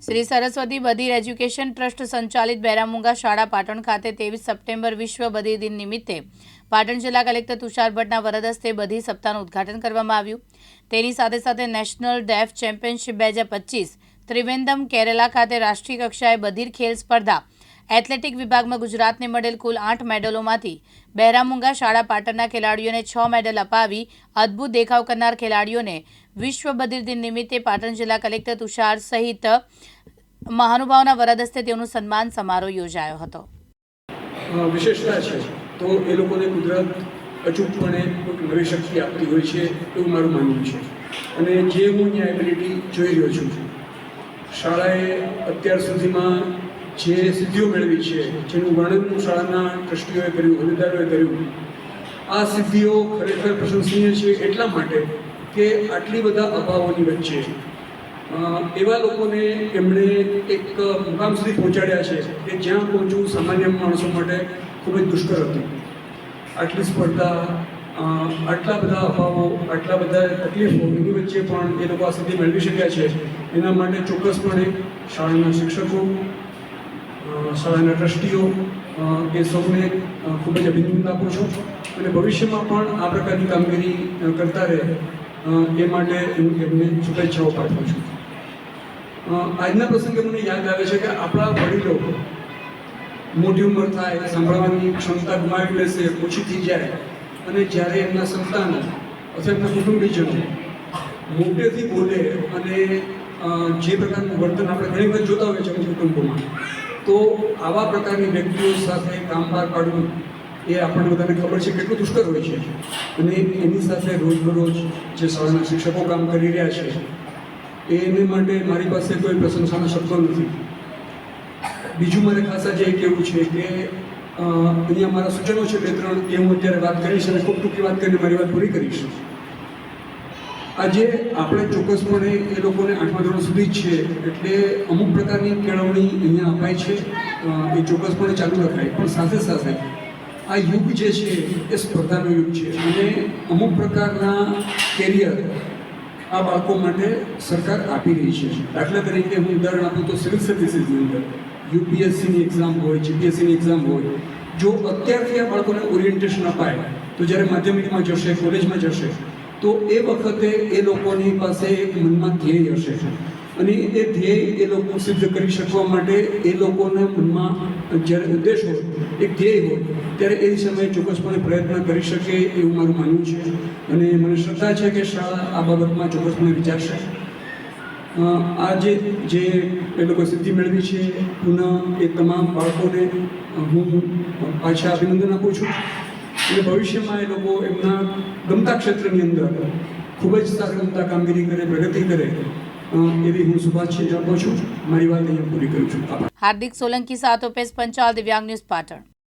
Shri Saraswati બધિર education trust સંચાલિત બેરામુંગા શાળા પાટણ ખાતે 23 સપ્ટેમ્બર વિશ્વ બધિર દિન નિમિત્તે પાટણ જિલ્લા કલેક્ટર તુષાર ભટ્ટના વરદ હસ્તે બધિર સપ્તાહનું ઉદ્ઘાટન કરવામાં આવ્યું। તેની સાથે સાથે national deaf championship 2025 Trivandrum Kerala ખાતે રાષ્ટ્રીય કક્ષાએ બધિર ખેલ સ્પર્ધા એથ્લેટિક વિભાગમાં ગુજરાતને મળેલ કુલ 8 મેડલોમાંથી બેરામુંગા શાળા પાટણના ખેલાડીઓને 6 મેડલ અપાવી અદ્ભુત દેખાવ કરનાર ખેલાડીઓને વિશ્વ બધિર દિન નિમિત્તે પાટણ જિલ્લા કલેક્ટર તુષાર સહિત મહાનુભાવોના વરદ હસ્તે તેઓનું સન્માન સમારોહ યોજાયો હતો। વિશેષતા છે તો એ લોકોને કુદરત અચૂકપણે નવી શક્તિ આપતી હોય છે એવું મારું માનવું છે અને જે હું અહીંયા એબિલિટી જોઈ રહ્યો છું, શાળાએ અત્યાર સુધીમાં જે સિદ્ધિઓ મેળવી છે, જેનું વર્ણન શાળાના ટ્રસ્ટીઓએ કર્યું, હોદ્દેદારોએ કર્યું, આ સિદ્ધિઓ ખરેખર પ્રશંસનીય છે એટલા માટે કે આટલી બધા અભાવોની વચ્ચે એવા લોકોને એમણે એક મુકામ સુધી પહોંચાડ્યા છે કે જ્યાં પહોંચવું સામાન્ય માણસો માટે ખૂબ જ દુષ્કર હતું। આટલી સ્પર્ધા, આટલા બધા અભાવો, આટલા બધા તકલીફો, એની વચ્ચે પણ એ લોકો આ સિદ્ધિ મેળવી શક્યા છે। એના માટે ચોક્કસપણે શાળાના શિક્ષકો, શાળાના ટ્રસ્ટીઓ એ સૌને ખૂબ જ અભિનંદન આપું છું અને ભવિષ્યમાં પણ આ પ્રકારની કામગીરી કરતા રહે એ માટે હું એમને શુભેચ્છાઓ પાઠવું છું। આજના પ્રસંગે મને યાદ આવે છે કે આપણા વડીલો મોટી ઉંમર થાય, સાંભળવાની ક્ષમતા ગુમાવી લેશે, ઓછી થઈ જાય અને જ્યારે એમના સંતાનો અથવા એમના કુટુંબીજનો મોટેથી બોલે અને જે પ્રકારનું વર્તન આપણે ઘણી વખત જોતા હોઈએ છીએ કુટુંબોમાં, તો આવા પ્રકારની વ્યક્તિઓ સાથે કામ પાર પાડવું એ આપણને બધાને ખબર છે કેટલું દુષ્કર હોય છે અને એની સાથે રોજબરોજ જે શાળાના શિક્ષકો કામ કરી રહ્યા છે એને માટે મારી પાસે કોઈ પ્રશંસાના શબ્દો નથી। બીજું મારે ખાસ આજે એ કહેવું છે કે અહીંયા મારા સૂચનો છે 2-3 એ હું અત્યારે વાત કરીશ અને ખૂબ ટૂંકી વાત કરીને મારી વાત પૂરી કરીશ। આજે આપણે ચોક્કસપણે એ લોકોને 8મા ધોરણ સુધી જ છે એટલે અમુક પ્રકારની કેળવણી અહીંયા અપાય છે, એ ચોક્કસપણે ચાલુ રખાય, પણ સાથે સાથે આ યુગ જે છે એ સ્પર્ધાનો યુગ છે અને અમુક પ્રકારના કેરિયર આ બાળકો માટે સરકાર આપી રહી છે। દાખલા તરીકે હું ઉદાહરણ આપું તો સિવિલ સર્વિસીસની અંદર યુપીએસસીની એક્ઝામ હોય, જીપીએસસીની એક્ઝામ હોય, જો અત્યારથી આ બાળકોને ઓરિએન્ટેશન અપાય તો જ્યારે માધ્યમિકમાં જશે, કોલેજમાં જશે તો એ વખતે એ લોકોની પાસે એક મનમાં ધ્યેય હશે અને એ ધ્યેય એ લોકો સિદ્ધ કરી શકવા માટે એ લોકોના મનમાં જ્યારે ઉદ્દેશ હોય, એક ધ્યેય હોય, ત્યારે એ સમયે ચોક્કસપણે પ્રયત્ન કરી શકે એવું મારું માનવું છે અને મને શ્રદ્ધા છે કે શાળા આ બાબતમાં ચોક્કસપણે વિચારશે। આ જે એ લોકો સિદ્ધિ મેળવી છે, પુનઃ એ તમામ બાળકોને હું પાછા અભિનંદન આપું છું અને ભવિષ્યમાં એ લોકો એમના ગમતા ક્ષેત્રની અંદર ખૂબ જ સારી ગમતા કામગીરી કરે, પ્રગતિ કરે એવી હું શુભેચ્છા આપું છું। મારી વાત અહીંયા પૂરી કરું છું। હાર્દિક સોલંકી સાથે ઓપેશ પંચાલ, દિવ્યાંગ ન્યૂઝ પાટણ।